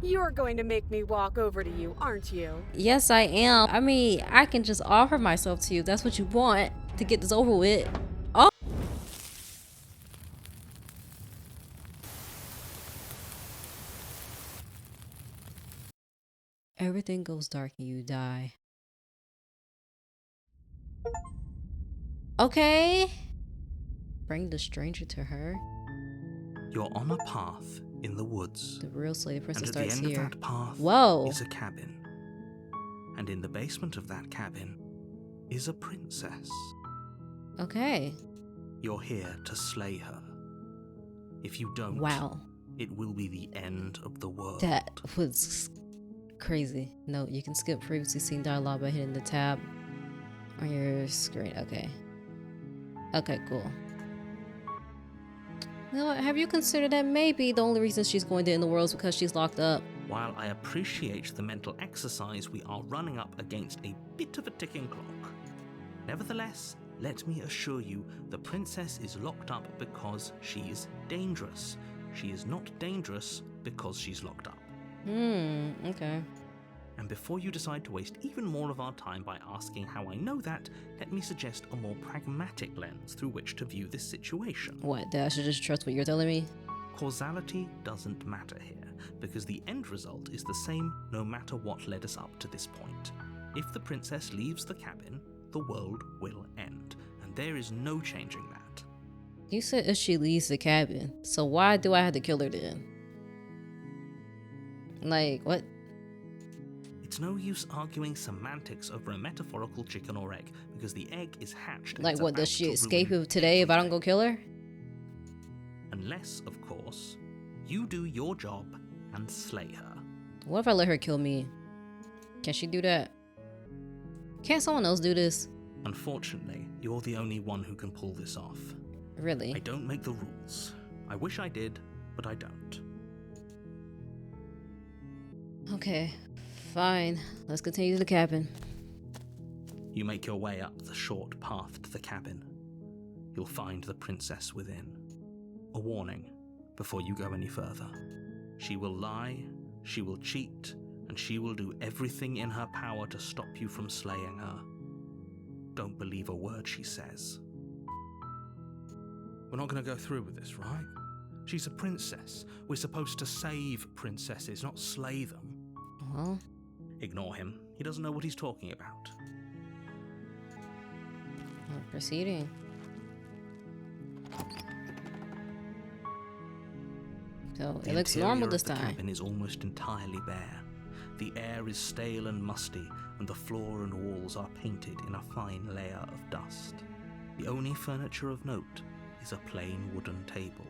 You're going to make me walk over to you, aren't you? Yes, I am. I mean, I can just offer myself to you if that's what you want to get this over with. Oh, everything goes dark and you die. Okay. Bring the stranger to her. You're on a path in the woods, The real slave and princess at the starts end here. of that path Whoa. is a cabin. And in the basement of that cabin is a princess. Okay. You're here to slay her. If you don't, Wow. it will be the end of the world. That was crazy. No, you can skip previously seen dialogue by hitting the tab on your screen. Okay. Okay, cool. You know what? Have you considered that maybe the only reason she's going to end the world is because she's locked up? While I appreciate the mental exercise, we are running up against a bit of a ticking clock. Nevertheless, let me assure you, the princess is locked up because she's dangerous. She is not dangerous because she's locked up. Okay. And before you decide to waste even more of our time by asking how I know that, let me suggest a more pragmatic lens through which to view this situation. What, that I should just trust what you're telling me? Causality doesn't matter here, because the end result is the same no matter what led us up to this point. If the princess leaves the cabin, the world will end, and there is no changing that. You said if she leaves the cabin, so why do I have to kill her then? Like, what? It's no use arguing semantics over a metaphorical chicken or egg, because the egg is hatched. Like, what, does about she to escape ruin today if I don't go kill her? Unless, of course, you do your job and slay her. What if I let her kill me? Can she do that? Can't someone else do this? Unfortunately, you're the only one who can pull this off. Really? I don't make the rules. I wish I did, but I don't. Okay, fine. Let's continue to the cabin. You make your way up the short path to the cabin. You'll find the princess within. A warning before you go any further. She will lie, she will cheat, and she will do everything in her power to stop you from slaying her. Don't believe a word she says. We're not going to go through with this, right? She's a princess. We're supposed to save princesses, not slay them. Well, Ignore him. He doesn't know what he's talking about. proceeding. So it looks normal this time. The cabin is almost entirely bare. The air is stale and musty, and the floor and walls are painted in a fine layer of dust. The only furniture of note is a plain wooden table.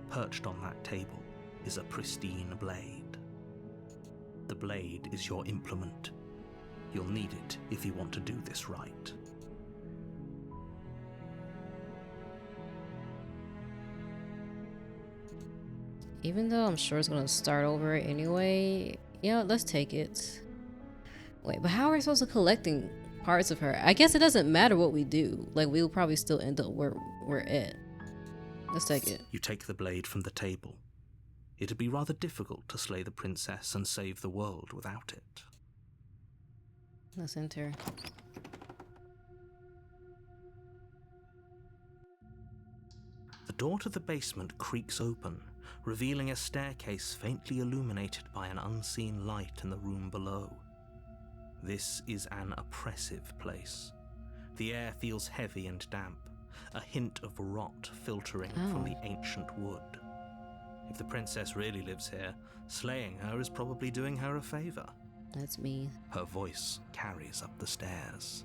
Perched on that table is a pristine blade. The blade is your implement. You'll need it if you want to do this right. Even though I'm sure it's gonna start over anyway, yeah, let's take it. Wait, but how are we supposed to collecting parts of her? I guess it doesn't matter what we do. Like, we'll probably still end up where we're at. Let's take it. You take the blade from the table. It'd be rather difficult to slay the princess and save the world without it. Let's enter. The door to the basement creaks open, revealing a staircase faintly illuminated by an unseen light in the room below. This is an oppressive place. The air feels heavy and damp, a hint of rot filtering from the ancient wood. If the princess really lives here, slaying her is probably doing her a favor. That's me. Her voice carries up the stairs.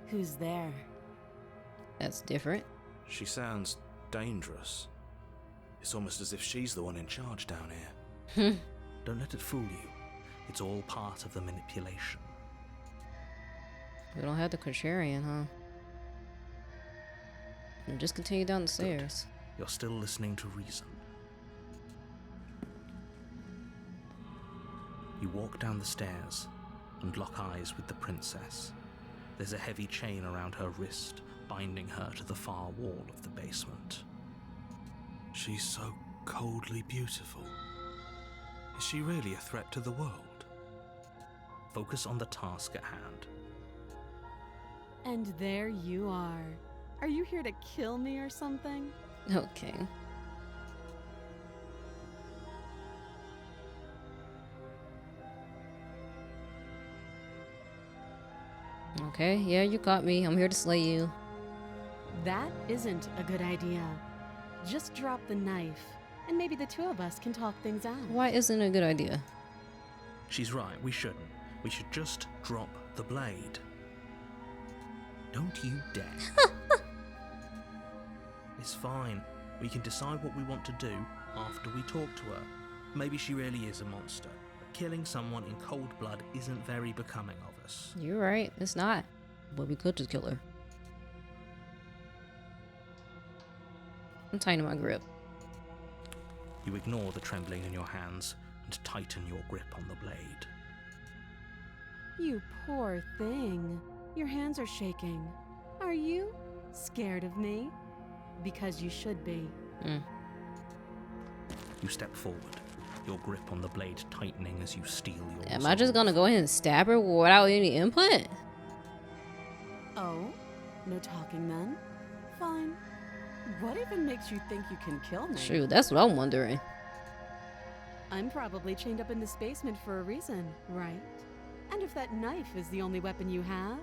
Who's there? That's different. She sounds dangerous. It's almost as if she's the one in charge down here. Don't let it fool you. It's all part of the manipulation. We don't have the contrarian, huh? And just continue down the stairs. You're still listening to reason. You walk down the stairs and lock eyes with the princess. There's a heavy chain around her wrist, binding her to the far wall of the basement. She's so coldly beautiful. Is she really a threat to the world? Focus on the task at hand. And there you are. Are you here to kill me or something? Okay. Okay, yeah, you caught me. I'm here to slay you. That isn't a good idea. Just drop the knife, and maybe the two of us can talk things out. Why isn't it a good idea? She's right, we shouldn't. We should just drop the blade. Don't you dare. It's fine. We can decide what we want to do after we talk to her. Maybe she really is a monster. But killing someone in cold blood isn't very becoming of us. You're right, it's not. But we could just kill her. I'm tightening my grip. You ignore the trembling in your hands and tighten your grip on the blade. You poor thing. Your hands are shaking. Are you scared of me? Because you should be. You step forward, your grip on the blade tightening as you steel your Am I just resolve. gonna go ahead and stab her without any input? Oh? No talking then? Fine. What even makes you think you can kill me? Shoot, that's what I'm wondering. I'm probably chained up in this basement for a reason, right? And if that knife is the only weapon you have,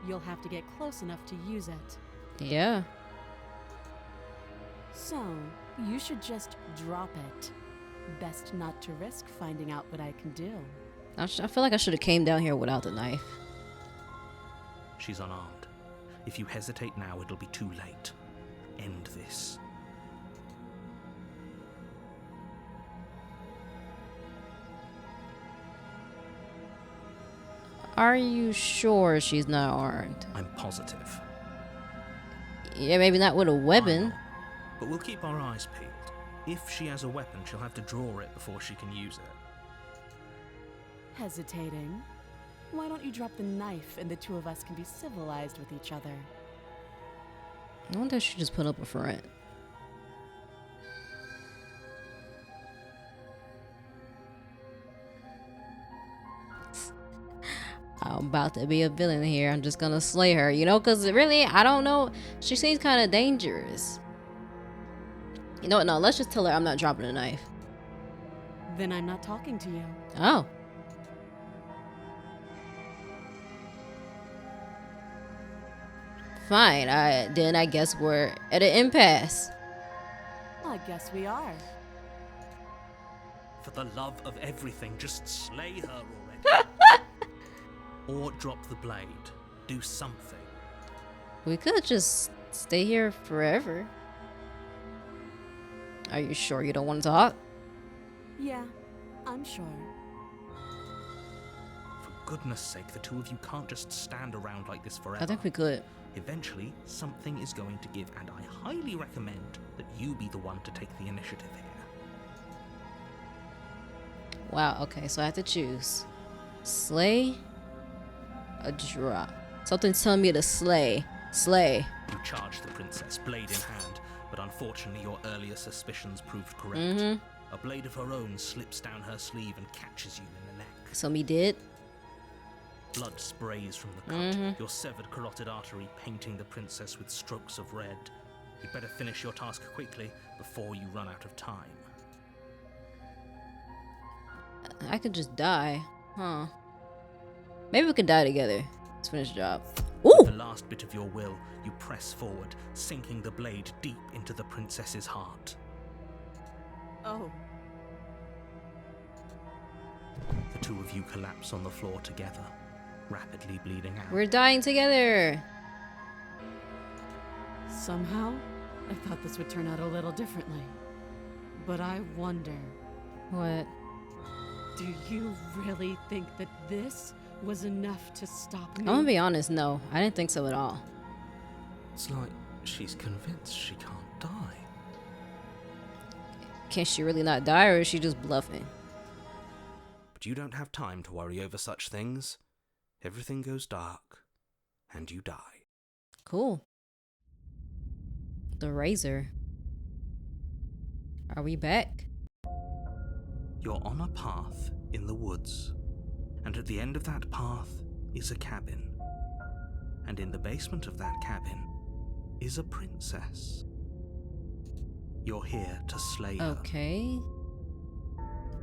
you'll have to get close enough to use it. Yeah. So, you should just drop it. Best not to risk finding out what I can do. I feel like I should have came down here without the knife. She's unarmed. If you hesitate now, it'll be too late. End this. Are you sure she's not armed? I'm positive. Yeah, maybe not with a I'm weapon. not. But we'll keep our eyes peeled. If she has a weapon, she'll have to draw it before she can use it. Hesitating? Why don't you drop the knife and the two of us can be civilized with each other? I wonder if she just put up a front. I'm about to be a villain here. I'm just gonna slay her, you know, because really, I don't know. She seems kind of dangerous. You know what? No, let's just tell her I'm not dropping a knife. Then I'm not talking to you. Oh. Fine. Then I guess we're at an impasse. I guess we are. For the love of everything, just slay her already. Or drop the blade. Do something. We could just stay here forever. Are you sure you don't want to talk? Yeah, I'm sure. For goodness sake, the two of you can't just stand around like this forever. I think we could. Eventually, something is going to give, and I highly recommend that you be the one to take the initiative here. Wow, okay, so I have to choose. Slay, a drop. Something's telling me to slay. Slay. You charge the princess, blade in hand, but unfortunately your earlier suspicions proved correct. Mm-hmm. A blade of her own slips down her sleeve and catches you in the neck. So me did. Blood sprays from the cut, your severed carotid artery painting the princess with strokes of red. You'd better finish your task quickly before you run out of time. I could just die. Huh. Maybe we could die together. Let's finish the job. Ooh! With the last bit of your will, you press forward, sinking the blade deep into the princess's heart. Oh, The two of you collapse on the floor together, rapidly bleeding out. We're dying together. somehow, I thought this would turn out a little differently. But I wonder, What? do you really think that this was enough to stop me? I'm gonna be honest, no. I didn't think so at all. It's like she's convinced she can't die. Can she really not die, or is she just bluffing? But you don't have time to worry over such things. Everything goes dark, and you die. Cool. The razor. Are we back? You're on a path in the woods, and at the end of that path is a cabin. And in the basement of that cabin is a princess. You're here to slay her. Okay.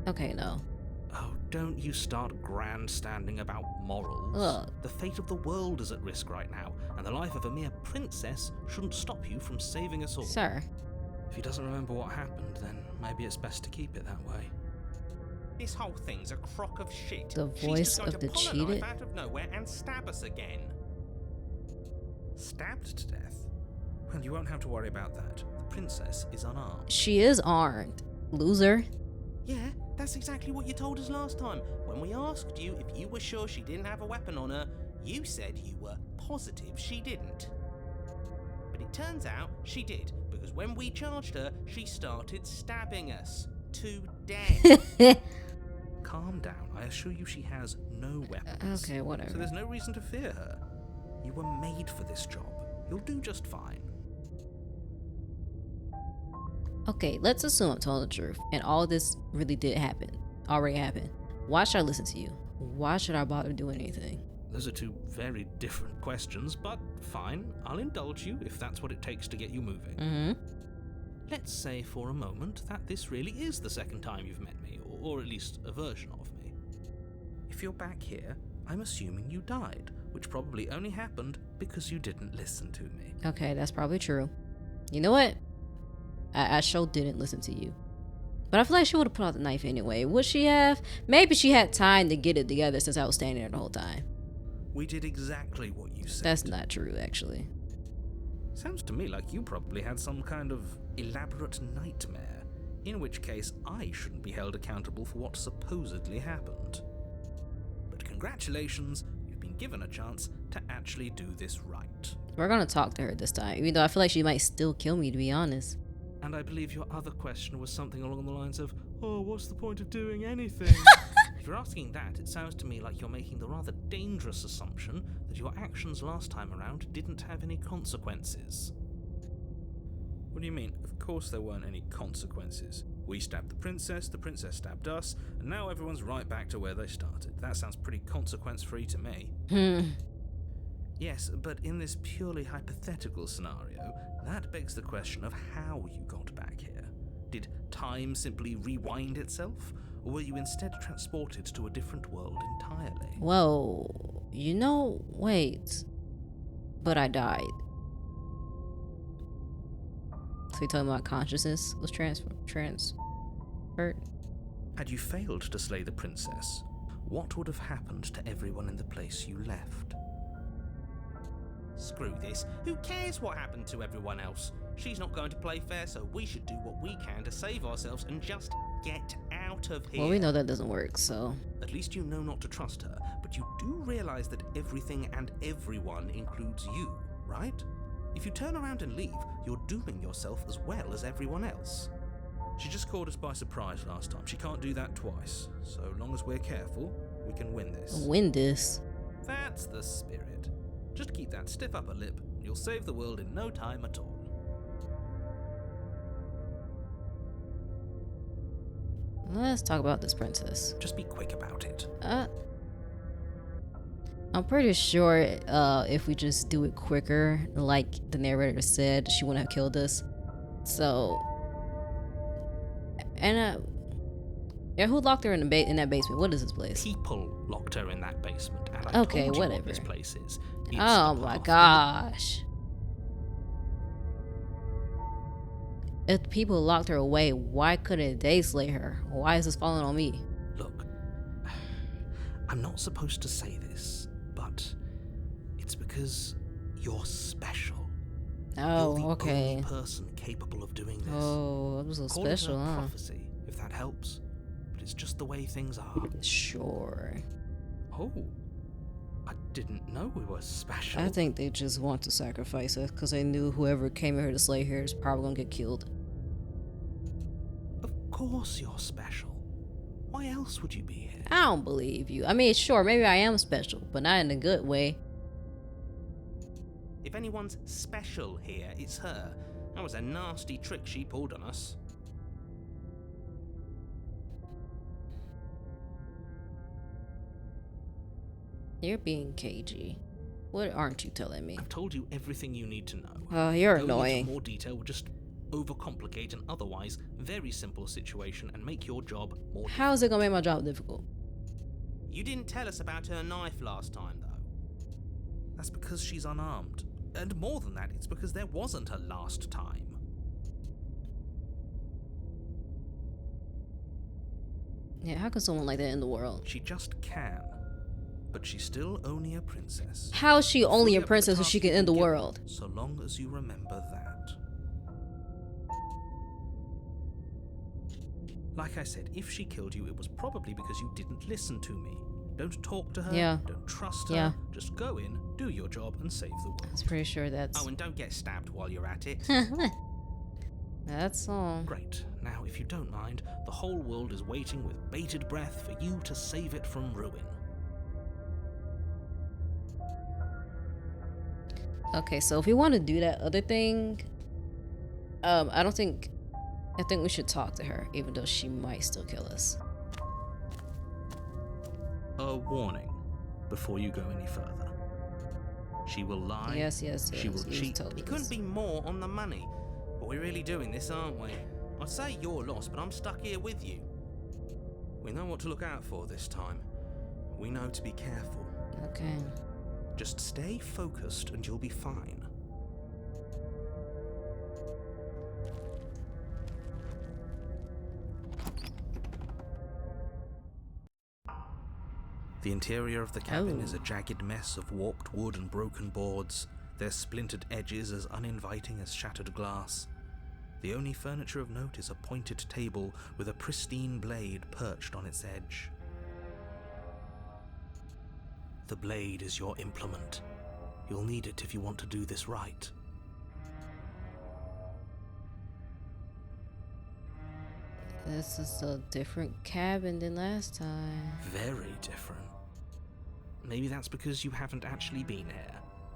Okay, no. Oh, don't you start grandstanding about morals. Ugh. The fate of the world is at risk right now, and the life of a mere princess shouldn't stop you from saving us all. Sir. If he doesn't remember what happened, then maybe it's best to keep it that way. This whole thing's a crock of shit. The She's voice just going of to the pull a cheated? knife out of nowhere and stab us again. Stabbed to death? Well, you won't have to worry about that. The princess is unarmed. She is armed. Loser. Yeah, that's exactly what you told us last time. When we asked you if you were sure she didn't have a weapon on her, you said you were positive she didn't. But it turns out she did, because when we charged her, she started stabbing us to death. Calm down. I assure you she has no weapons. Okay, whatever. So there's no reason to fear her. You were made for this job. You'll do just fine. Okay, let's assume I'm telling the truth and all this really did happen. Already happened. Why should I listen to you? Why should I bother doing anything? Those are two very different questions, but fine. I'll indulge you if that's what it takes to get you moving. Mm-hmm. Let's say for a moment that this really is the second time you've met me, or at least a version of me. If you're back here, I'm assuming you died, which probably only happened because you didn't listen to me. Okay, that's probably true. You know what? I sure didn't listen to you. But I feel like she would have put out the knife anyway. Would she have? Maybe she had time to get it together since I was standing there the whole time. We did exactly what you said. That's not true, actually. Sounds to me like you probably had some kind of elaborate nightmare, in which case I shouldn't be held accountable for what supposedly happened. But congratulations, you've been given a chance to actually do this right. We're gonna talk to her this time, even though I feel like she might still kill me, to be honest. And I believe your other question was something along the lines of, oh, what's the point of doing anything? If you're asking that, it sounds to me like you're making the rather dangerous assumption that your actions last time around didn't have any consequences. What do you mean? Of course there weren't any consequences. We stabbed the princess stabbed us, and now everyone's right back to where they started. That sounds pretty consequence-free to me. Yes, but in this purely hypothetical scenario, that begs the question of how you got back here. Did time simply rewind itself, or were you instead transported to a different world entirely? Whoa. You know, wait. But I died. So you're talking about consciousness was transferred? Had you failed to slay the princess, what would have happened to everyone in the place you left? Screw this. Who cares what happened to everyone else? She's not going to play fair, so we should do what we can to save ourselves and just get out of here. Well, we know that doesn't work, so. At least you know not to trust her, but you do realize that everything and everyone includes you, right? If you turn around and leave, you're dooming yourself as well as everyone else. She just caught us by surprise last time. She can't do that twice. So long as we're careful, we can win this. Win this? That's the spirit. Just keep that stiff upper lip, and you'll save the world in no time at all. Let's talk about this princess. Just be quick about it. I'm pretty sure if we just do it quicker, like the narrator said, she wouldn't have killed us. So, and yeah, who locked her in the in that basement? What is this place? People locked her in that basement, and I Okay, told you whatever. what this place is. It's Oh the my path. gosh. If people locked her away, why couldn't they slay her? Why is this falling on me? Look, I'm not supposed to say this, but it's because you're special. Oh, You're the okay. only person capable of doing this. Oh, I'm so Call special, it a huh? prophecy, if that helps. But it's just the way things are. Sure. Oh, I didn't know we were special. I think they just want to sacrifice us because they knew whoever came here to slay her is probably gonna get killed. Of course you're special. Why else would you be here? I don't believe you. I mean, sure, maybe I am special, but not in a good way. If anyone's special here, it's her. That was a nasty trick she pulled on us. You're being cagey. What aren't you telling me? I've told you everything you need to know. Oh, you're Going into annoying. more detail would just overcomplicate an otherwise very simple situation and make your job more How is it gonna make my job difficult? You didn't tell us about her knife last time, though. That's because she's unarmed. And more than that, it's because there wasn't a last time. Yeah, how can someone like that in the world? She just can. But she's still only a princess. How is she only Fully a up to the princess so task she can you've end the been given, world? So long as you remember that. Like I said, if she killed you, it was probably because you didn't listen to me. Don't talk to her. Yeah. Don't trust her. Yeah. Just go in, do your job, and save the world. I was pretty sure that's... Oh, and don't get stabbed while you're at it. That's all. Great. Now, if you don't mind, the whole world is waiting with bated breath for you to save it from ruin. Okay, so if we want to do that other thing, I think we should talk to her, even though she might still kill us. A warning before you go any further. She will lie. Yes. She will You cheat. told me It couldn't this. be more on the money. But we're really doing this, aren't we? I'd say you're lost, but I'm stuck here with you. We know what to look out for this time. We know to be careful. Okay. Just stay focused and you'll be fine. The interior of the cabin is a jagged mess of warped wood and broken boards, their splintered edges as uninviting as shattered glass. The only furniture of note is a pointed table with a pristine blade perched on its edge. The blade is your implement. You'll need it if you want to do this right. This is a different cabin than last time. Very different. Maybe that's because you haven't actually been here.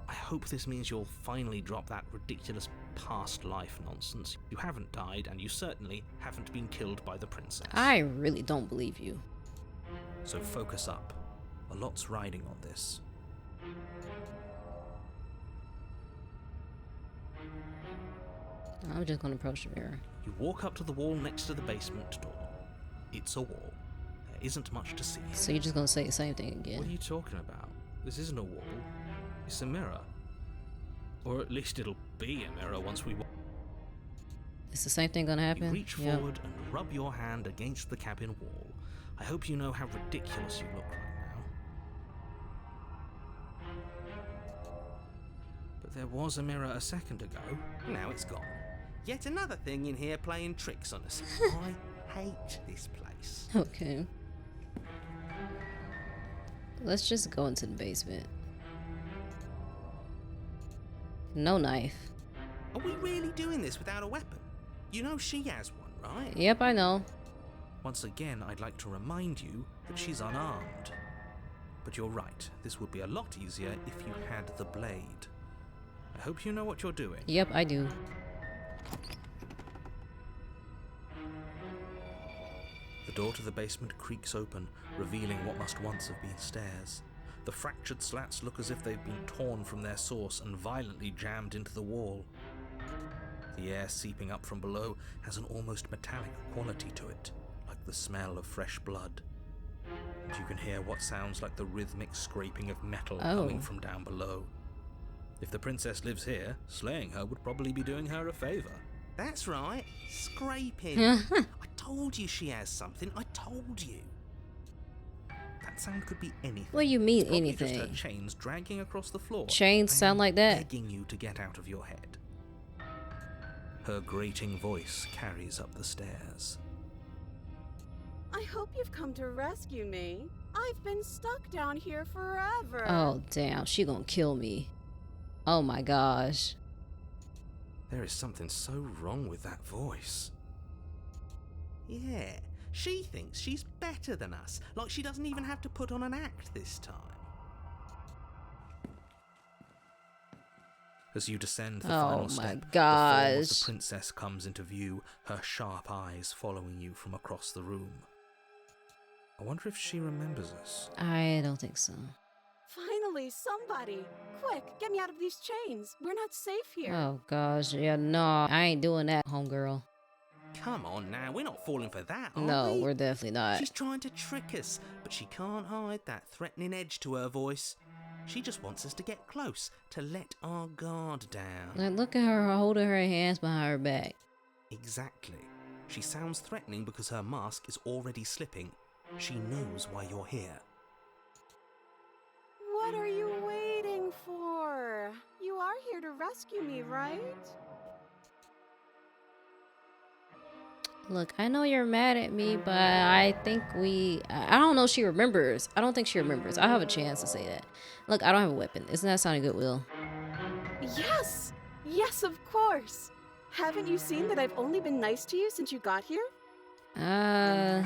I hope this means you'll finally drop that ridiculous past life nonsense. You haven't died, and you certainly haven't been killed by the princess. I really don't believe you. So focus up. A lot's riding on this. I'm just gonna approach the mirror. You walk up to the wall next to the basement door. It's a wall. There isn't much to see. So you're just gonna say the same thing What are again? you talking about? This isn't a wall. It's a mirror. Or at least it'll be a mirror once we... Is the same thing gonna You happen? reach forward and rub your hand against the cabin wall. I hope you know how ridiculous you look right now. But there was a mirror a second ago. Now it's gone. Yet another thing in here playing tricks on us. I hate this place. Okay. Let's just go into the basement. No knife. Are we really doing this without a weapon? You know she has one, right? Yep, I know. Once again, I'd like to remind you that she's unarmed. But you're right, this would be a lot easier if you had the blade. I hope you know what you're doing. Yep, I do. The door to the basement creaks open, revealing what must once have been stairs. The fractured slats look as if they've been torn from their source and violently jammed into the wall. The air seeping up from below has an almost metallic quality to it, like the smell of fresh blood. And you can hear what sounds like the rhythmic scraping of metal coming from down below. If the princess lives here, slaying her would probably be doing her a favor. That's right. Scraping. I told you she has something. I told you. That sound could be anything. What do you mean It's probably just anything? her chains dragging across the floor. Chains sound like that? Begging you to get out of your head. Her grating voice carries up the stairs. I hope you've come to rescue me. I've been stuck down here forever. Oh, damn. She gonna kill me. Oh my gosh. There is something so wrong with that voice. Yeah, she thinks she's better than us. Like she doesn't even have to put on an act this time. As you descend the Oh final my step, the form of gosh. the princess comes into view, her sharp eyes following you from across the room. I wonder if she remembers us. I don't think so. Finally, somebody! Quick, get me out of these chains. We're not safe here. Oh gosh, yeah, no, I ain't doing that, homegirl. Come on now, we're not falling for that, are No, we? we're definitely not. She's trying to trick us, but she can't hide that threatening edge to her voice. She just wants us to get close, to let our guard down. Like, look at her holding her hands behind her back. Exactly. She sounds threatening because her mask is already slipping. She knows why you're here. What are you waiting for? You are here to rescue me, right? Look, I know you're mad at me, but I think I don't know if she remembers. I don't think she remembers. I have a chance to say that. Look, I don't have a weapon. Isn't that sounding good, Will? Yes! Yes, of course! Haven't you seen that I've only been nice to you since you got here? Has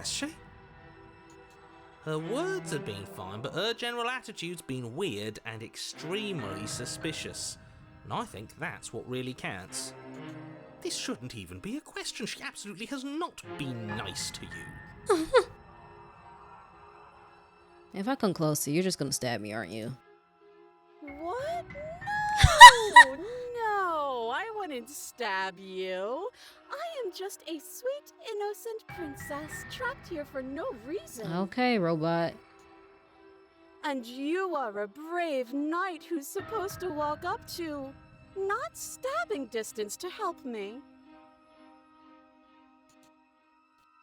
she? Her words have been fine, but her general attitude's been weird and extremely suspicious. And I think that's what really counts. This shouldn't even be a question. She absolutely has not been nice to you. If I come close to you, you're just gonna stab me, aren't you? What? No! No! I wouldn't stab you. I am just a sweet, innocent princess trapped here for no reason. Okay, robot. And you are a brave knight who's supposed to walk up to, not stabbing distance to help me.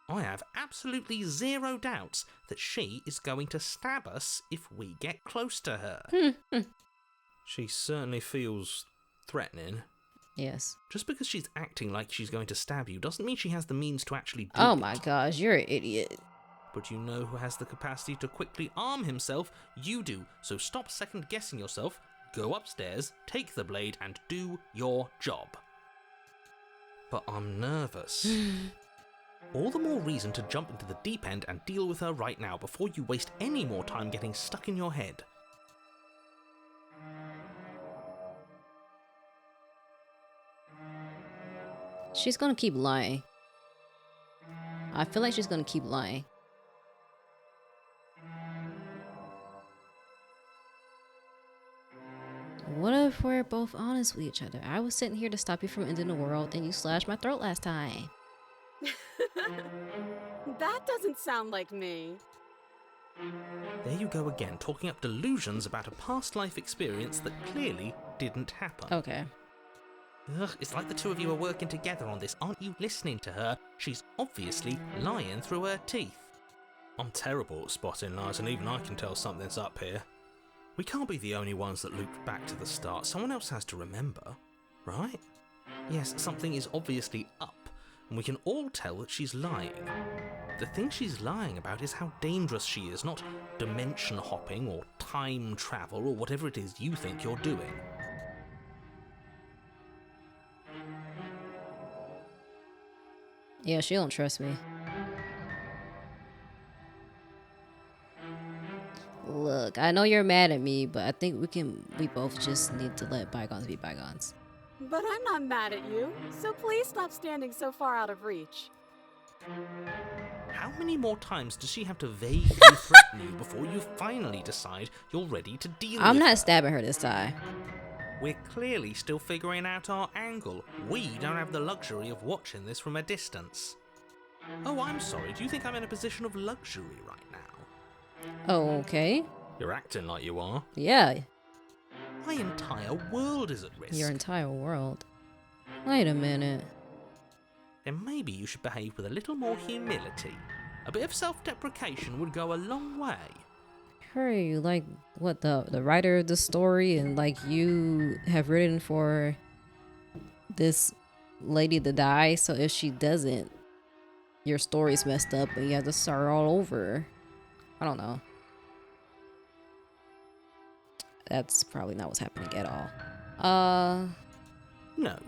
I have absolutely zero doubts that she is going to stab us if we get close to her. She certainly feels threatening. Yes. Just because she's acting like she's going to stab you doesn't mean she has the means to actually do it. Oh my gosh, you're an idiot. But you know who has the capacity to quickly arm himself? You do. So stop second guessing yourself, go upstairs, take the blade, and do your job. But I'm nervous. All the more reason to jump into the deep end and deal with her right now before you waste any more time getting stuck in your head. She's gonna keep lying. I feel like she's gonna keep lying. What if we're both honest with each other? I was sitting here to stop you from ending the world, and you slashed my throat last time. That doesn't sound like me. There you go again, talking up delusions about a past life experience that clearly didn't happen. Okay. Ugh, it's like the two of you are working together on this. Aren't you listening to her? She's obviously lying through her teeth. I'm terrible at spotting lies, and even I can tell something's up here. We can't be the only ones that looped back to the start. Someone else has to remember, right? Yes, something is obviously up, and we can all tell that she's lying. The thing she's lying about is how dangerous she is, not dimension hopping or time travel or whatever it is you think you're doing. Yeah, she don't trust me. Look, I know you're mad at me, but I think we both just need to let bygones be bygones. But I'm not mad at you, so please stop standing so far out of reach. How many more times does she have to vaguely threaten you before you finally decide you're ready to deal with her? I'm not stabbing her this time. We're clearly still figuring out our angle. We don't have the luxury of watching this from a distance. Oh, I'm sorry. Do you think I'm in a position of luxury right now? Oh, okay. You're acting like you are. Yeah, My entire world is at risk. your entire world. Wait a minute. Then maybe you should behave with a little more humility. A bit of self-deprecation would go a long way. Hurry, like what, the writer of the story, and like you have written for this lady to die, so if she doesn't, your story's messed up and you have to start all over. I don't know. That's probably not what's happening at all. No.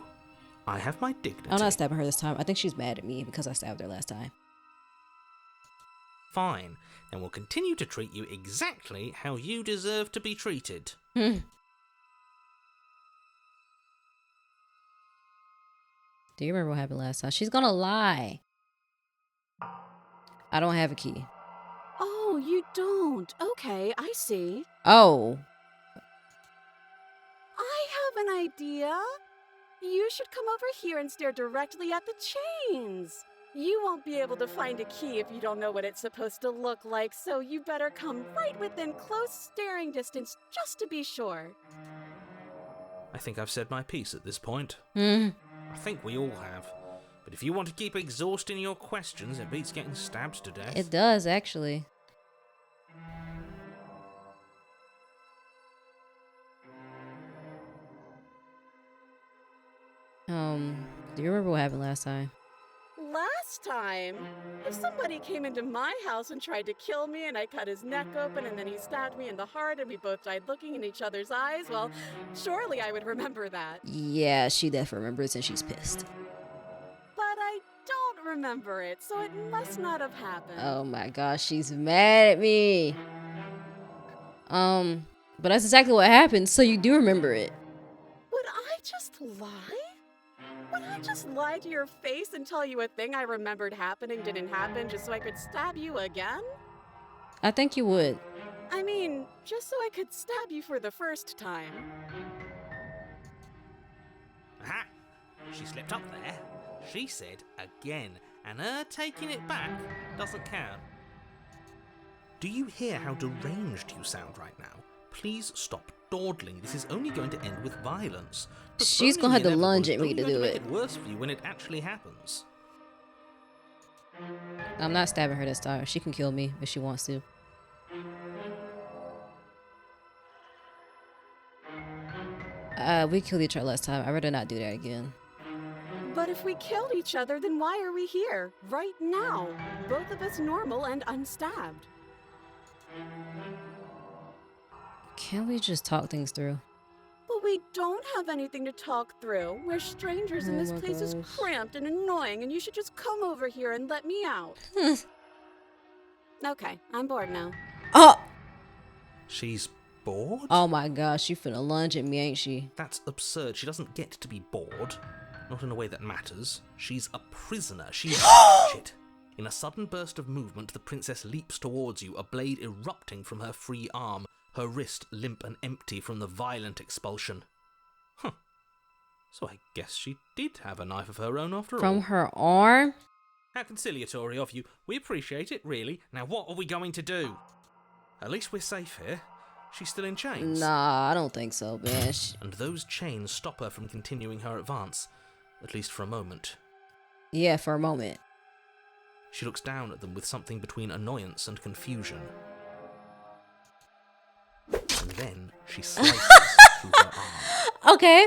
I have my dignity. I'm not stabbing her this time. I think she's mad at me because I stabbed her last time. Fine. Then we'll continue to treat you exactly how you deserve to be treated. Do you remember what happened last time? She's gonna lie. I don't have a key. Oh Oh, you don't. Okay, I see. Oh. I have an idea. You should come over here and stare directly at the chains. You won't be able to find a key if you don't know what it's supposed to look like, so you better come right within close staring distance just to be sure. I think I've said my piece at this point. Hmm. I think we all have. But if you want to keep exhausting your questions, it beats getting stabbed to death. It does, actually. Do you remember what happened last time? Last time, if somebody came into my house and tried to kill me and I cut his neck open and then he stabbed me in the heart and we both died looking in each other's eyes, well, surely I would remember that. Yeah, she definitely remembers and she's pissed. But I don't remember it, so it must not have happened. Oh my gosh, she's mad at me. But that's exactly what happened, so you do remember it. Would I just lie? Would I just lie to your face and tell you a thing I remembered happening didn't happen just so I could stab you again? I think you would. I mean, just so I could stab you for the first time. Aha! She slipped up there. She said again, and her taking it back doesn't count. Do you hear how deranged you sound right now? Please stop dawdling. This is only going to end with violence. She's gonna have to lunge at me to do it. Make it worse for you when it actually happens. I'm not stabbing her this time. She can kill me if she wants to. We killed each other last time. I'd rather not do that again. But if we killed each other, then why are we here, right now? Both of us normal and unstabbed. Can't we just talk things through? But we don't have anything to talk through. We're strangers and Oh this my place is gosh. cramped and annoying and you should just come over here and let me out. Okay, I'm bored now. Oh! She's bored? Oh my gosh, you finna lunge at me, ain't she? That's absurd. She doesn't get to be bored. Not in a way that matters. She's a prisoner. She's... Shit. In a sudden burst of movement, the princess leaps towards you, a blade erupting from her free arm, her wrist limp and empty from the violent expulsion. Huh. So I guess she did have a knife of her own after all. From her arm? How conciliatory of you. We appreciate it, really. Now what are we going to do? At least we're safe here. She's still in chains. Nah, I don't think so, man. And those chains stop her from continuing her advance. At least for a moment. Yeah, for a moment. She looks down at them with something between annoyance and confusion. And then she slices through her arm. Okay.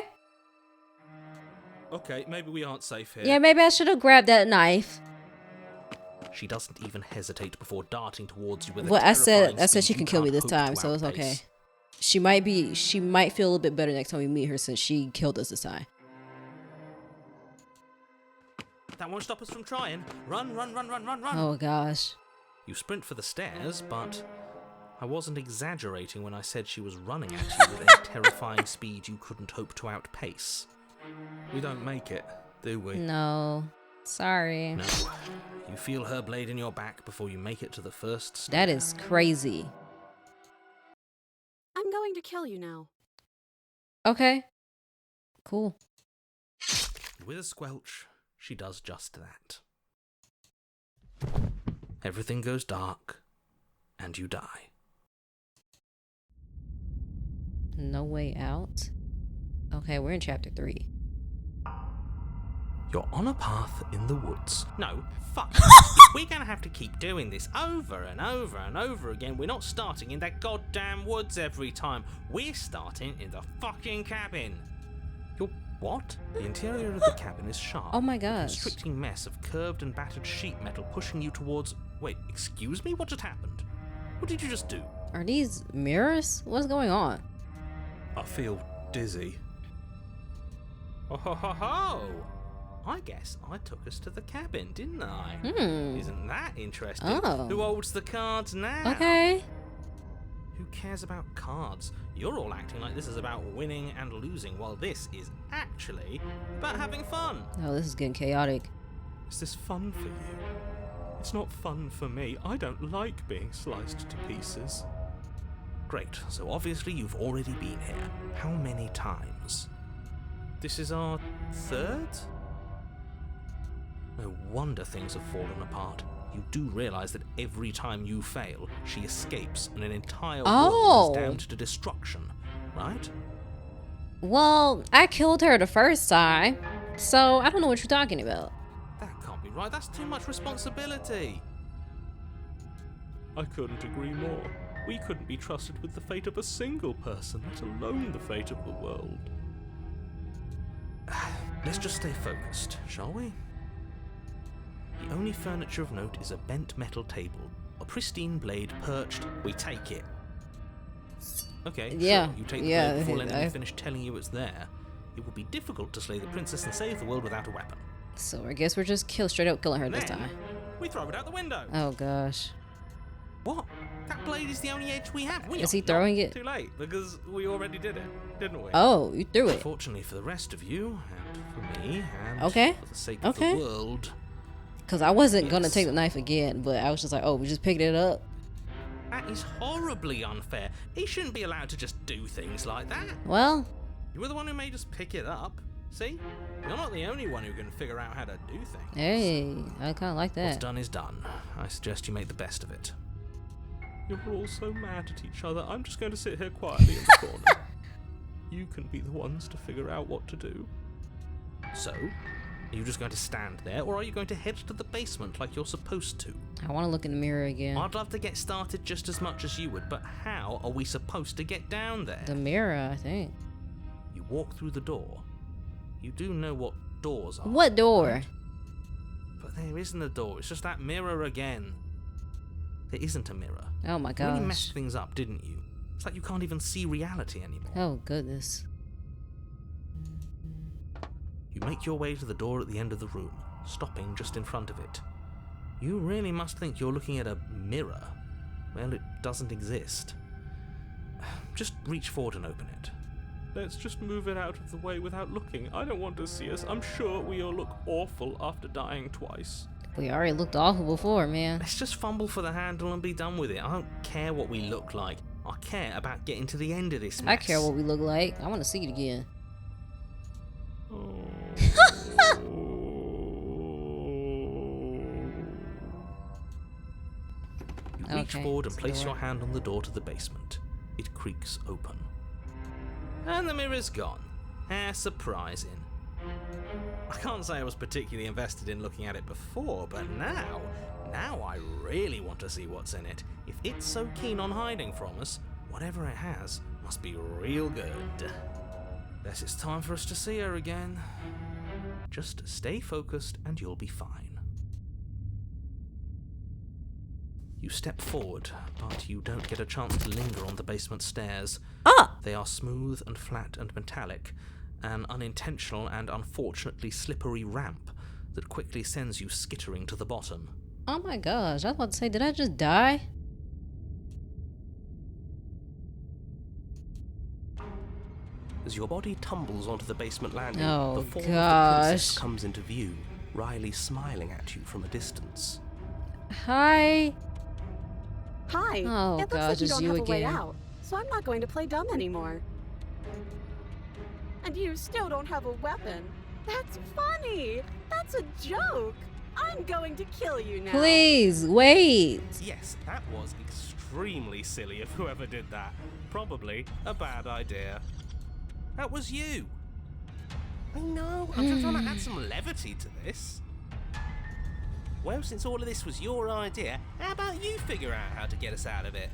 Okay, maybe we aren't safe here. Yeah, maybe I should have grabbed that knife. She doesn't even hesitate before darting towards you with a Well, I said terrifying she speed can you kill me can't this hope time, to so it's okay. outpace. She might feel a little bit better next time we meet her since she killed us this time. That won't stop us from trying. Run, run, run, run, run, run. Oh gosh. You sprint for the stairs, but I wasn't exaggerating when I said she was running at you with a terrifying speed you couldn't hope to outpace. We don't make it, do we? No. Sorry. No. You feel her blade in your back before you make it to the first stair. That is crazy. I'm going to kill you now. Okay. Cool. With a squelch, she does just that. Everything goes dark, and you die. No way out. Okay, we're in chapter 3. You're on a path in the woods. No, fuck. If we're gonna have to keep doing this over and over and over again, we're not starting in that goddamn woods every time. We're starting in the fucking cabin. You're what? The interior of the cabin is sharp. Oh my A gosh. constricting mess of curved and battered sheet metal pushing you towards... Wait, excuse me? What just happened? What did you just do? Are these mirrors? What's going on? I feel dizzy. Oh ho ho ho! I guess I took us to the cabin, didn't I? Isn't that interesting? Oh. Who holds the cards now? Okay. Who cares about cards? You're all acting like this is about winning and losing, while this is actually about having fun. Oh, this is getting chaotic. Is this fun for you? It's not fun for me. I don't like being sliced to pieces. Great, so obviously you've already been here. How many times? This is our third? No wonder things have fallen apart. You do realise that every time you fail, she escapes and an entire world is damned to destruction, right? Well, I killed her the first time, so I don't know what you're talking about. That can't be right. That's too much responsibility. I couldn't agree more. We couldn't be trusted with the fate of a single person, let alone the fate of the world. Let's just stay focused, shall we? The only furniture of note is a bent metal table. A pristine blade perched. We take it. Okay, Yeah, sure, you take the yeah, blade before letting me finish telling you it's there. It would be difficult to slay the princess and save the world without a weapon. So I guess we're just straight up killing her this Then, time. we throw it out the window. Oh gosh. What? That blade is the only edge we have. Is he throwing it? Too late, because we already did it, didn't we? Oh, you threw it. Fortunately for the rest of you, and for me, and Okay. for the sake of the world. Because I wasn't going to Yes. take the knife again, but I was just like, oh, we just picked it up. That is horribly unfair. He shouldn't be allowed to just do things like that. Well, You were the one who made us pick it up. See? You're not the only one who can figure out how to do things. hey, I kind of like What's that. done is done. I suggest you make the best of it. You're all so mad at each other. I'm just going to sit here quietly in the corner. You can be the ones to figure out what to do. So, are you just going to stand there, or are you going to head to the basement like you're supposed to? I want to look in the mirror again. I'd love to get started just as much as you would, but how are we supposed to get down there? The mirror, I think. You walk through the door. You do know what doors are. What door? right? But there isn't a door. It's just that mirror again. There isn't a mirror. Oh my You really gosh. messed things up, didn't you? It's like you can't even see reality anymore. Oh goodness. You make your way to the door at the end of the room, stopping just in front of it. You really must think you're looking at a mirror. Well, it doesn't exist. Just reach forward and open it. Let's just move it out of the way without looking. I don't want to see us. I'm sure we all look awful after dying twice. We already looked awful before, man. Let's just fumble for the handle and be done with it. I don't care what we look like. I care about getting to the end of this mess. I care what we look like. I want to see it again. You reach Okay, forward and it's the place door. your hand on the door to the basement. It creaks open. And the mirror's gone. How surprising. I can't say I was particularly invested in looking at it before, but now I really want to see what's in it. If it's so keen on hiding from us, whatever it has must be real good. Guess it's time for us to see her again. Just stay focused and you'll be fine. You step forward, but you don't get a chance to linger on the basement stairs. Ah! They are smooth and flat and metallic, an unintentional and unfortunately slippery ramp that quickly sends you skittering to the bottom. Oh my gosh. I was about to say, did I just die? As your body tumbles onto the basement landing, Oh, the form of the princess gosh. comes into view, Riley smiling at you from a distance. Hi. Hi. Oh, it looks gosh, like you it's don't you have a way again. out, so I'm not going to play dumb anymore. And you still don't have a weapon. That's funny. That's a joke. I'm going to kill you now. Please, wait. Yes, that was extremely silly of whoever did that. Probably a bad idea. That was you. I know, I'm just trying to add some levity to this. Well, since all of this was your idea, how about you figure out how to get us out of it?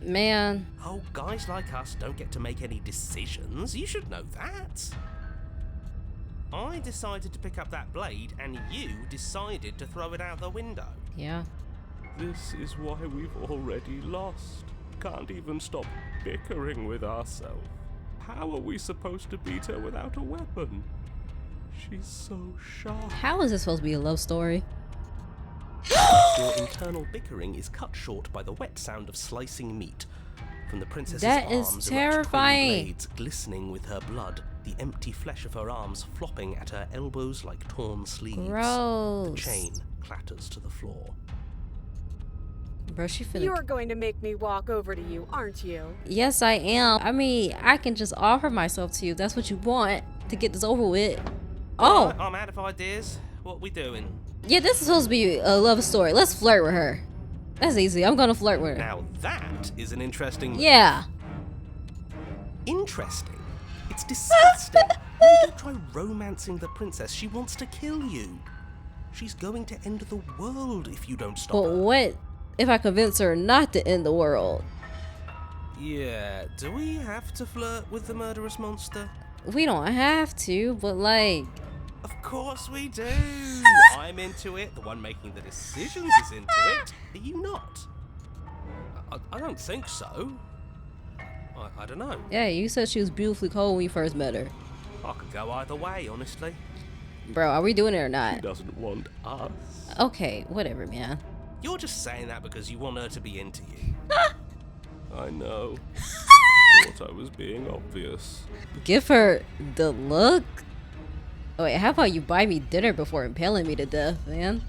Man. Oh, guys like us don't get to make any decisions. You should know that. I decided to pick up that blade, and you decided to throw it out the window. Yeah. This is why we've already lost. Can't even stop bickering with ourselves. How are we supposed to beat her without a weapon? She's so sharp. How is this supposed to be a love story? Your internal bickering is cut short by the wet sound of slicing meat. From the princess's That is arms terrifying. erupt twin blades glistening with her blood, the empty flesh of her arms flopping at her elbows like torn sleeves. Gross. The chain clatters to the floor. Bro, she finna. You're going to make me walk over to you, aren't you? Yes, I am. I mean, I can just offer myself to you if that's what you want to get this over with. Oh, Right, I'm out of ideas. What we doing? yeah, this is supposed to be a love story. Let's flirt with her. That's easy. I'm gonna flirt with her. Now that is an interesting... Yeah. Interesting? It's disgusting. Don't try romancing the princess. She wants to kill you. She's going to end the world if you don't stop But her. what if I convince her not to end the world? Yeah, do we have to flirt with the murderous monster? We don't have to, but like, Of course we do. I'm into it. The one making the decisions is into it. Are you not? I don't think so. I don't know. yeah, you said she was beautifully cold when you first met her. I could go either way, honestly. Bro, are we doing it or She not? doesn't want us. Okay, whatever, man. You're just saying that because you want her to be into you. I know. Thought I was being obvious. Give her the look. Oh, wait, how about you buy me dinner before impaling me to death, man?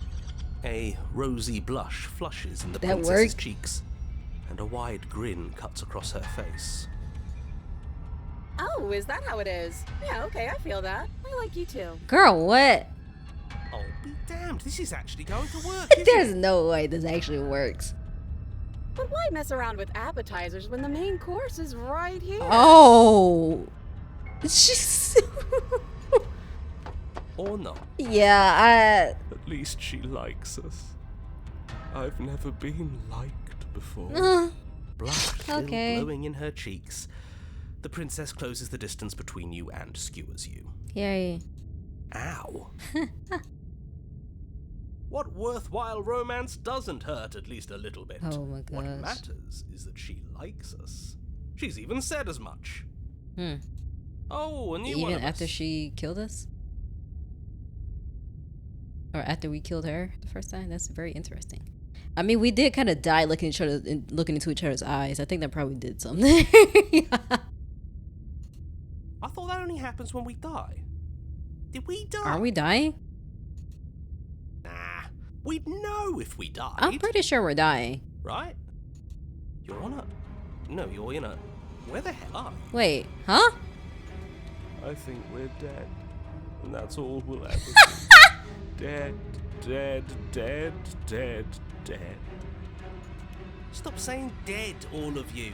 A rosy blush flushes in the That princess's worked? cheeks, and a wide grin cuts across her face. Oh, is that how it is? Yeah, okay, I feel that. I like you too. Girl, what? Oh, be damned, this is actually going to work, There's isn't it? no way this actually works. But why mess around with appetizers when the main course is right here? Oh. She's... Or not. yeah, At least she likes us. I've never been liked before. Blood still Okay. glowing in her cheeks. The princess closes the distance between you and skewers you. Yay. Ow. What worthwhile romance doesn't hurt at least a little bit? Oh my What gosh. matters is that she likes us. She's even said as much. Hmm. Oh, a new one Even of after us. she killed us? Or after we killed her the first time? That's very interesting. I mean, we did kind of die looking into each other's eyes. I think that probably did something. I thought that only happens when we die. Did we die? Are we dying? Nah. We'd know if we died. I'm pretty sure we're dying. Right? You're on a... No, you're in a... Where the hell are you? Wait, huh? I think we're dead. And that's all we'll ever be. Dead, dead, dead, dead, dead. Stop saying dead, all of you.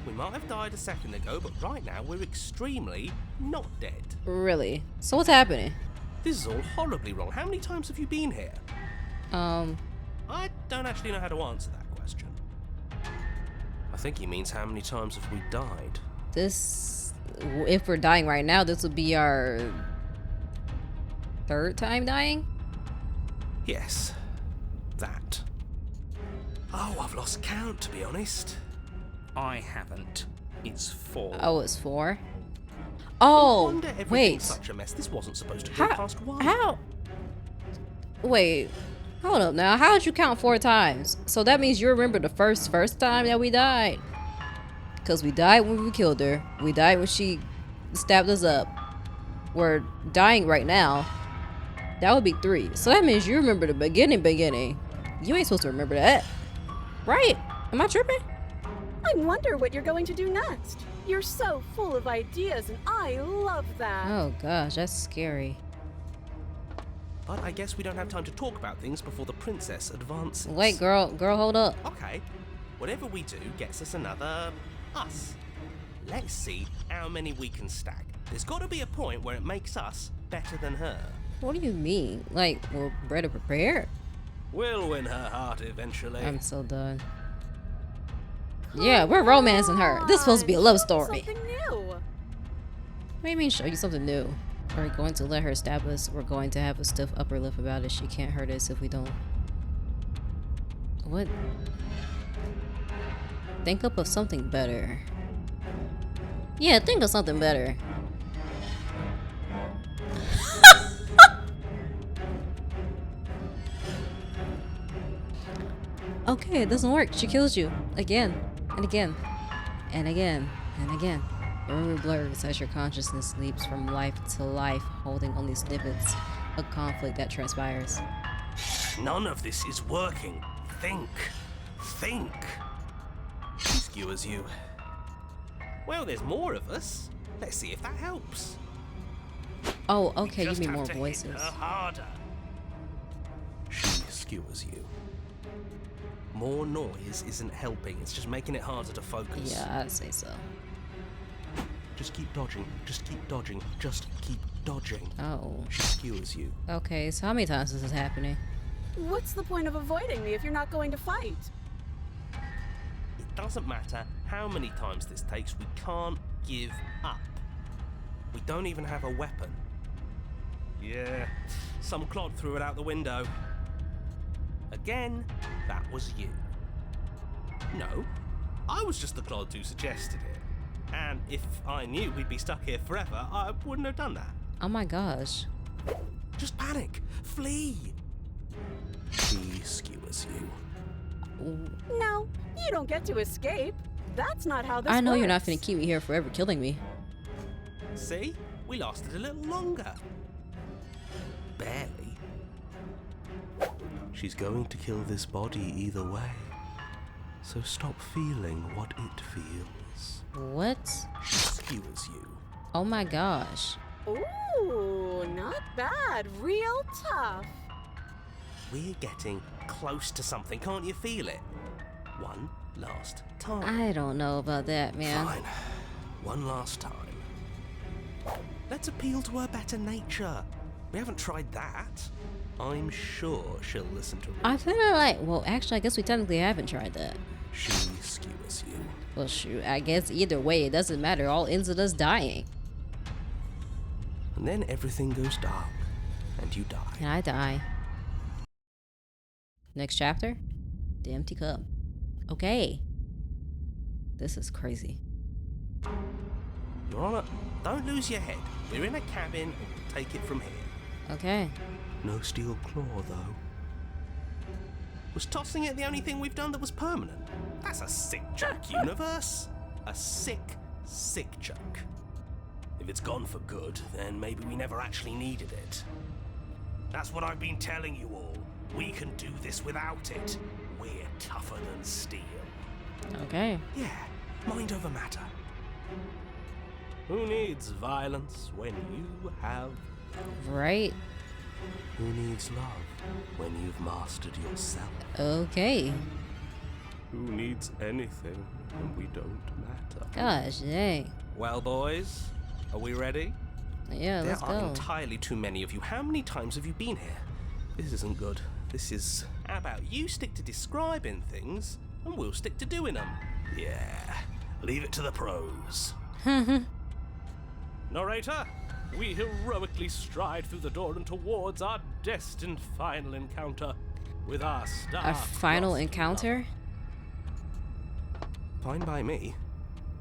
We might have died a second ago, but right now we're extremely not dead. Really? So what's happening? This is all horribly wrong. How many times have you been here? I don't actually know how to answer that question. I think he means how many times have we died? This, if we're dying right now, this would be our third time dying? Yes, that. Oh, I've lost count, to be honest. I haven't. It's 4. Oh, it's 4? No Oh, wonder everything's wait. such a mess. This wasn't supposed to go past 1. How? Wait, hold up now. How did you count 4 times? So that means you remember the first time that we died. Because we died when we killed her. We died when she stabbed us up. We're dying right now. That would be 3. So that means you remember the beginning. You ain't supposed to remember that. Right? Am I tripping? I wonder what you're going to do next. You're so full of ideas, and I love that. Oh gosh, that's scary. But I guess we don't have time to talk about things before the princess advances. Wait, girl, hold up. Okay. Whatever we do gets us another us. Let's see how many we can stack. There's got to be a point where it makes us better than her. What do you mean? Like, we're better prepared? We'll win her heart eventually. I'm so done. Yeah, we're romancing her. This is supposed to be a love story. Something new. What do you mean show you something new? We're going to let her stab us. We're going to have a stiff upper lip about it. She can't hurt us if we don't. What? Think up of something better. Yeah, think of something better. Okay, it doesn't work. She kills you. Again. And again. And again. And again. Memory blurs as your consciousness leaps from life to life, holding only snippets of conflict that transpires. None of this is working. Think. Think. She skewers you. Well, there's more of us. Let's see if that helps. Oh, okay, you Just mean have more to hit voices. her harder. She skewers you. More noise isn't helping. It's just making it harder to focus. Yeah, I'd say so. Just keep dodging. Just keep dodging. Just keep dodging. Oh. She skewers you. Okay, so how many times is this happening? What's the point of avoiding me if you're not going to fight? It doesn't matter how many times this takes. We can't give up. We don't even have a weapon. Yeah, some clod threw it out the window. Again, that was you. No, I was just the clod who suggested it. And if I knew we'd be stuck here forever, I wouldn't have done that. Oh my gosh. Just panic. Flee. She skewers you. No, you don't get to escape. That's not how this I know works. you're not finna keep me here forever killing me. See? We lasted a little longer. Barely. She's going to kill this body either way. So stop feeling what it feels. What? She skewers you. Oh my gosh. Ooh, not bad. Real tough. We're getting close to something. Can't you feel it? One last time. I don't know about that, man. Fine. One last time. Let's appeal to her better nature. We haven't tried that. I'm sure she'll listen to I reason. feel like, well, actually, I guess we technically haven't tried that. She skewers you. Well, shoot, I guess either way, it doesn't matter. All ends with us dying. And then everything goes dark, and you die. And I die. Next chapter? The empty cup. Okay. This is crazy. Your Honor, don't lose your head. We're in a cabin, and we'll take it from here. Okay. No steel claw, though. Was tossing it the only thing we've done that was permanent? That's a sick joke, universe. A sick, sick joke. If it's gone for good, then maybe we never actually needed it. That's what I've been telling you all. We can do this without it. We're tougher than steel. Okay. Yeah, mind over matter. Who needs violence when you have love? Right. Who needs love when you've mastered yourself? Okay. Who needs anything when we don't matter? Gosh, dang. Well, boys, are we ready? Yeah, let's There are go. entirely too many of you. How many times have you been here? This isn't good. This is... How about you stick to describing things, and we'll stick to doing them? Yeah, leave it to the pros. Narrator, we heroically stride through the door and towards our destined final encounter with our star. A final encounter? Fine by me.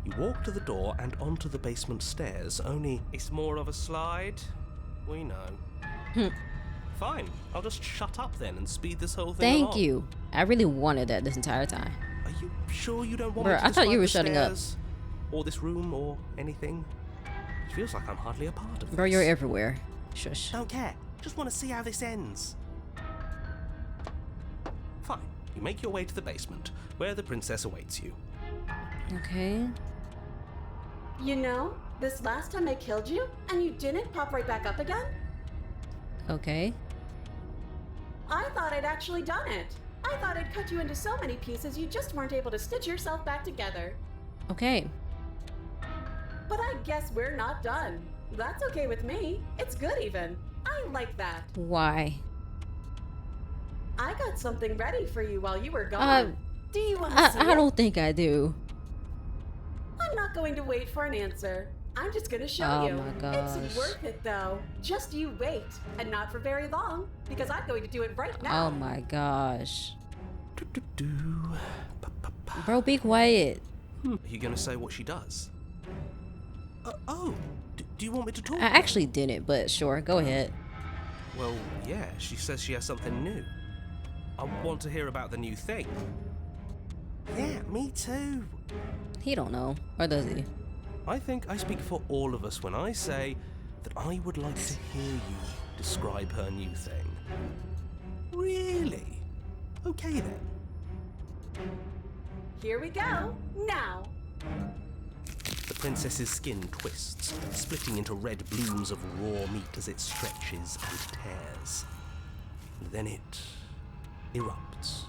You walk to the door and onto the basement stairs, only it's more of a slide. We know. Fine, I'll just shut up then and speed this whole thing Thank along. you. I really wanted that this entire time. Are you sure you don't want Bruh, me to I thought you describe were the shutting up. stairs, or this room, or anything? It feels like I'm hardly a part of this. Bro, you're everywhere. Shush. Don't care. Just want to see how this ends. Fine. You make your way to the basement, where the princess awaits you. Okay. You know, this last time I killed you, and you didn't pop right back up again? Okay. I thought I'd actually done it. I thought I'd cut you into so many pieces you just weren't able to stitch yourself back together. Okay. But I guess we're not done. That's okay with me. It's good even. I like that. Why? I got something ready for you while you were gone. Do you want to see I it? don't think I do. I'm not going to wait for an answer. I'm just going to show Oh you. my gosh. It's worth it though. Just you wait. And not for very long, because I'm going to do it right now. Oh my gosh. Do-do-do. Pa-pa-pa. Bro, be quiet. Are you going to say what she does? Do you want me to talk? I actually didn't, but sure, go ahead. Well, yeah, she says she has something new. I want to hear about the new thing. Yeah, me too. He don't know. Or does he? I think I speak for all of us when I say that I would like to hear you describe her new thing. Really? Okay then. Here we go. Now. The princess's skin twists, splitting into red blooms of raw meat as it stretches and tears. Then it erupts.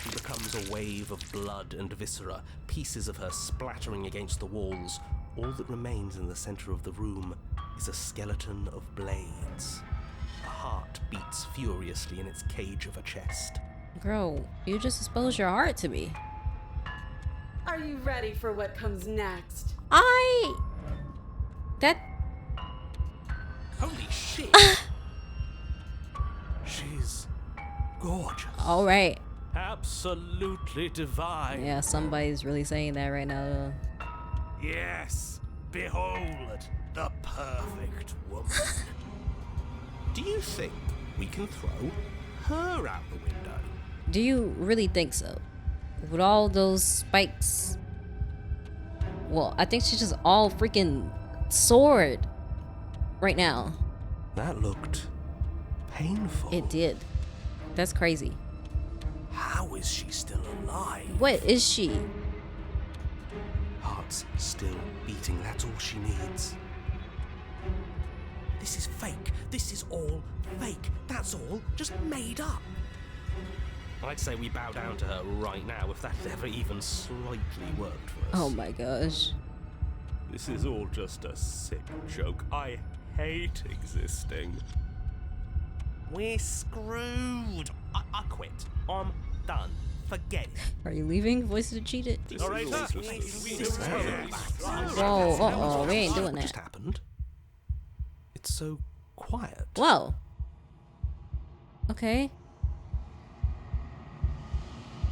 She becomes a wave of blood and viscera, pieces of her splattering against the walls. All that remains in the center of the room is a skeleton of blades. A heart beats furiously in its cage of a chest. Girl, you just exposed your heart to me. Are you ready for what comes next? That. Holy shit! She's gorgeous. All right. Absolutely divine. Yeah, somebody's really saying that right now, though. Yes, behold the perfect woman. Do you think we can throw her out the window? Do you really think so? With all those spikes? Well, I think she's just all freaking sword right now. That looked painful. It did. That's crazy. How is she still alive? What is she? Heart's still beating, that's all she needs. This is fake. This is all fake. That's all just made up. I'd say we bow down to her right now if that ever even slightly worked for us. Oh my gosh. This is all just a sick joke. I hate existing. We're screwed. I quit. I'm done. Forget it. Are you leaving? Voices are cheated. All right, Whoa, we ain't doing What that. just happened? It's so quiet. Whoa. Okay.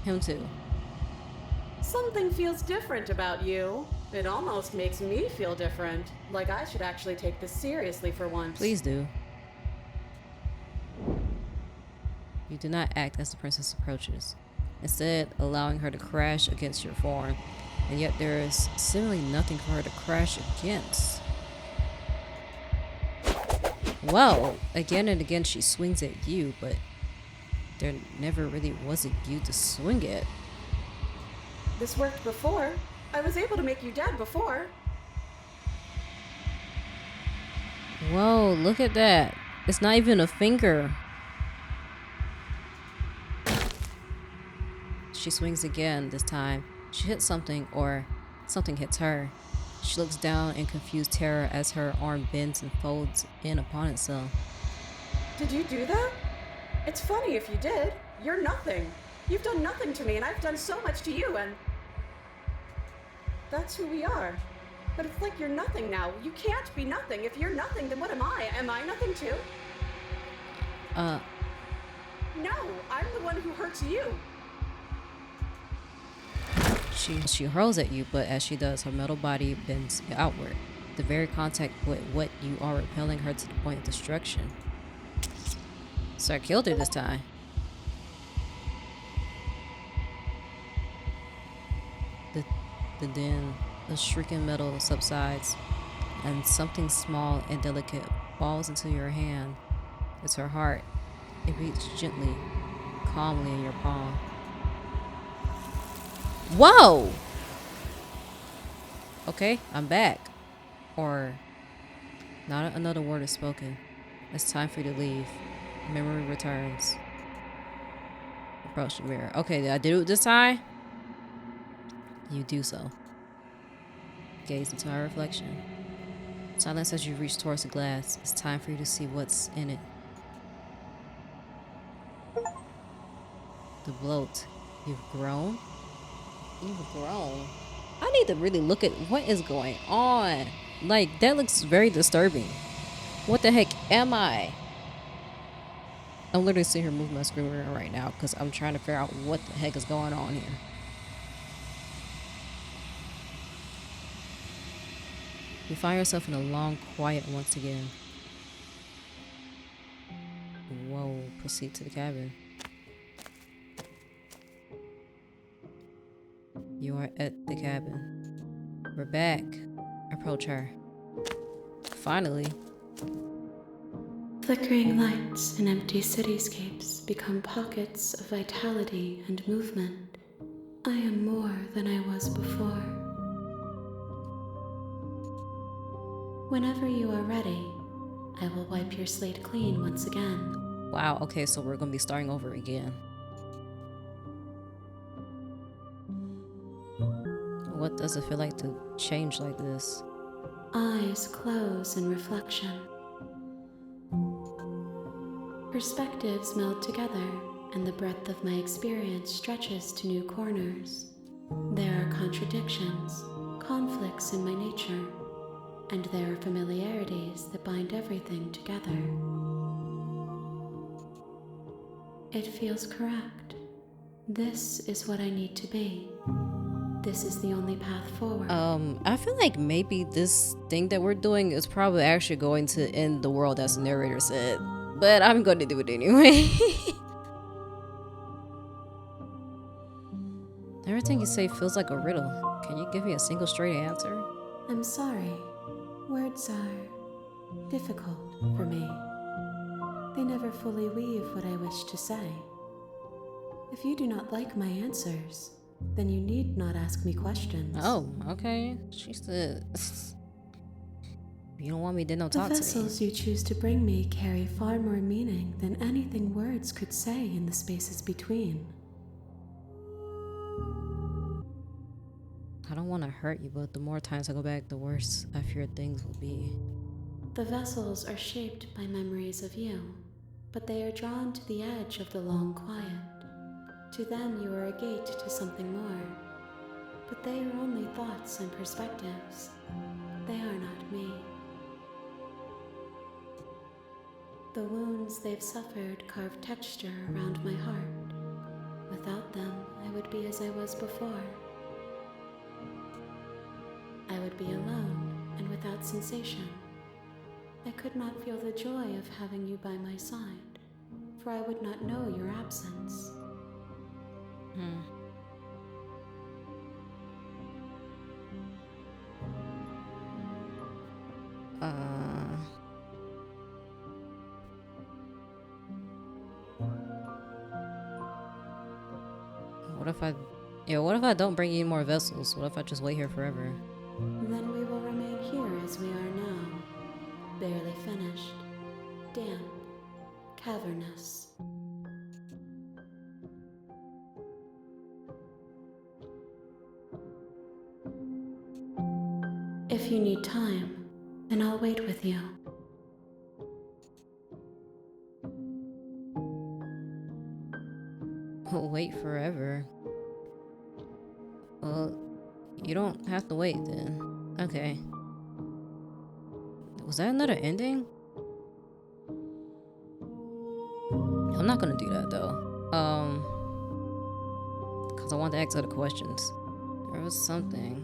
Him too. Something feels different about you. It almost makes me feel different. Like I should actually take this seriously for once. Please do. You do not act as the princess approaches, instead allowing her to crash against your form, and yet there is seemingly nothing for her to crash against. Well, again and again she swings at you, but there never really was a you to swing at. This worked before. I was able to make you dead before. Whoa, look at that. It's not even a finger. She swings again this time. She hits something, or something hits her. She looks down in confused terror as her arm bends and folds in upon itself. Did you do that? It's funny if you did. You're nothing. You've done nothing to me, and I've done so much to you, and that's who we are. But it's like you're nothing now. You can't be nothing. If you're nothing, then what am I? Am I nothing too? No, I'm the one who hurts you. She hurls at you, but as she does, her metal body bends outward. The very contact with what you are repelling her to the point of destruction. So I killed her this time. The shrieking metal subsides, and something small and delicate falls into your hand. It's her heart. It beats gently, calmly in your palm. Whoa! Okay, I'm back. Or, not another word is spoken. It's time for you to leave. Memory returns. Approach the mirror. Okay, did I do it this time? You do so. Gaze into our reflection. Silence as you reach towards the glass. It's time for you to see what's in it. The bloat. You've grown? You've grown? I need to really look at what is going on. Like, that looks very disturbing. What the heck am I? I'm literally sitting here moving my screen around right now because I'm trying to figure out what the heck is going on here. You find yourself in a long quiet once again. Whoa, proceed to the cabin. You are at the cabin. We're back. Approach her. Finally. Flickering lights and empty cityscapes become pockets of vitality and movement. I am more than I was before. Whenever you are ready, I will wipe your slate clean once again. Wow, okay, so we're gonna be starting over again. What does it feel like to change like this? Eyes close in reflection. Perspectives meld together, and the breadth of my experience stretches to new corners. There are contradictions, conflicts in my nature, and there are familiarities that bind everything together. It feels correct. This is what I need to be. This is the only path forward. I feel like maybe this thing that we're doing is probably actually going to end the world, as the narrator said. But I'm going to do it anyway. Everything you say feels like a riddle. Can you give me a single straight answer? I'm sorry. Words are difficult for me. They never fully weave what I wish to say. If you do not like my answers, then you need not ask me questions. Oh, okay. She said, if you don't want me, then don't The talk to me. vessels you choose to bring me carry far more meaning than anything words could say in the spaces between. I don't want to hurt you, but the more times I go back, the worse I fear things will be. The vessels are shaped by memories of you, but they are drawn to the edge of the long quiet. To them you are a gate to something more, but they are only thoughts and perspectives. They are not me. The wounds they've suffered carve texture around my heart. Without them, I would be as I was before. I would be alone and without sensation. I could not feel the joy of having you by my side, for I would not know your absence. What if I don't bring you any more vessels? What if I just wait here forever? Then we will remain here as we are now, barely finished, damp, cavernous. If you need time, then I'll wait with you. Wait forever? Well, you don't have to wait then. Okay. Was that another ending? I'm not gonna do that though. Cause I want to ask other questions. There was something.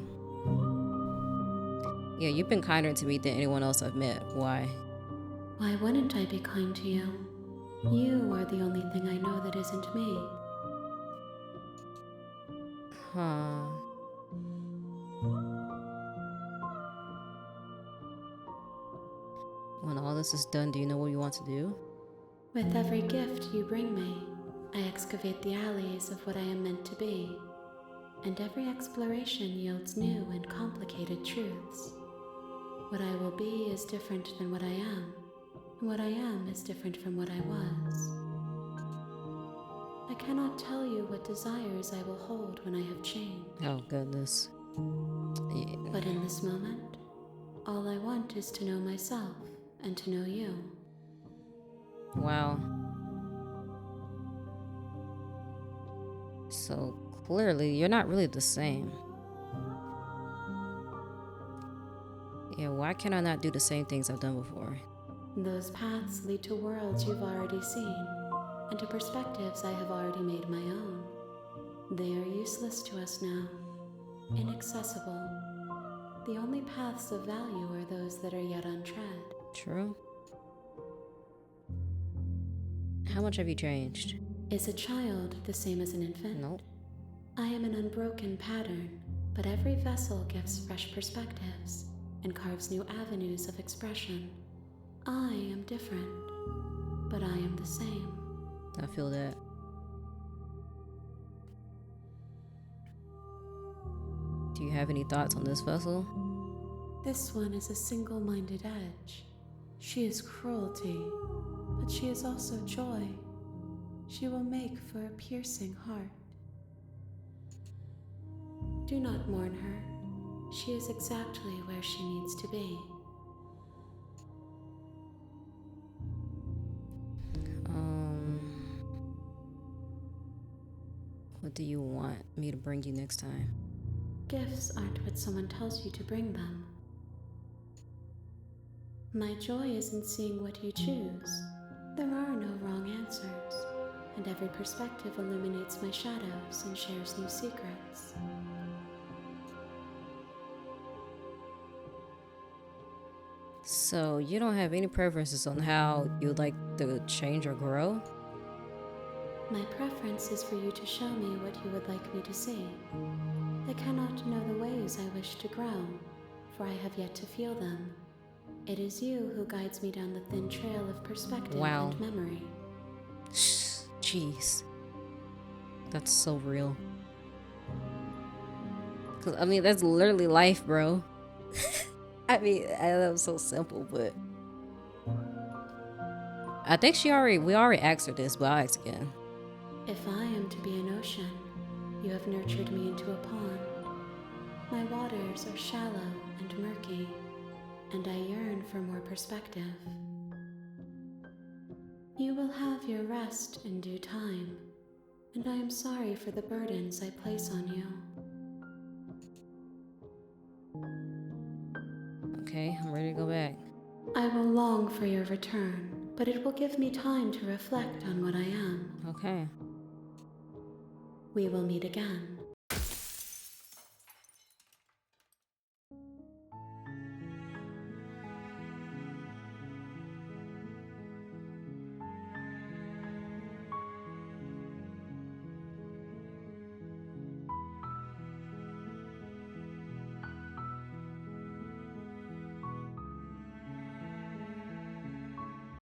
Yeah, you've been kinder to me than anyone else I've met. Why? Why wouldn't I be kind to you? You are the only thing I know that isn't me. Huh. When all this is done, do you know what you want to do? With every gift you bring me, I excavate the alleys of what I am meant to be, and every exploration yields new and complicated truths. What I will be is different than what I am, and what I am is different from what I was. I cannot tell you what desires I will hold when I have changed. Oh, goodness. Yeah. But in this moment, all I want is to know myself and to know you. Wow. So clearly, you're not really the same. Yeah, why can I not do the same things I've done before? Those paths lead to worlds you've already seen, and to perspectives I have already made my own. They are useless to us now, inaccessible. The only paths of value are those that are yet untread. True. How much have you changed? Is a child the same as an infant? Nope. I am an unbroken pattern, but every vessel gives fresh perspectives and carves new avenues of expression. I am different, but I am the same. I feel that. Do you have any thoughts on this vessel? This one is a single-minded edge. She is cruelty, but she is also joy. She will make for a piercing heart. Do not mourn her. She is exactly where she needs to be. What do you want me to bring you next time? Gifts aren't what someone tells you to bring them. My joy is in seeing what you choose. There are no wrong answers, and every perspective illuminates my shadows and shares new secrets. So, you don't have any preferences on how you'd like to change or grow? My preference is for you to show me what you would like me to see. I cannot know the ways I wish to grow, for I have yet to feel them. It is you who guides me down the thin trail of perspective Wow. and memory. Jeez. That's so real. 'Cause, I mean, that's literally life, bro. I mean, I know it's so simple, but I think we already asked her this, but I'll ask again. If I am to be an ocean, you have nurtured me into a pond. My waters are shallow and murky, and I yearn for more perspective. You will have your rest in due time, and I am sorry for the burdens I place on you. Okay, I'm ready to go back. I will long for your return, but it will give me time to reflect on what I am. Okay. We will meet again.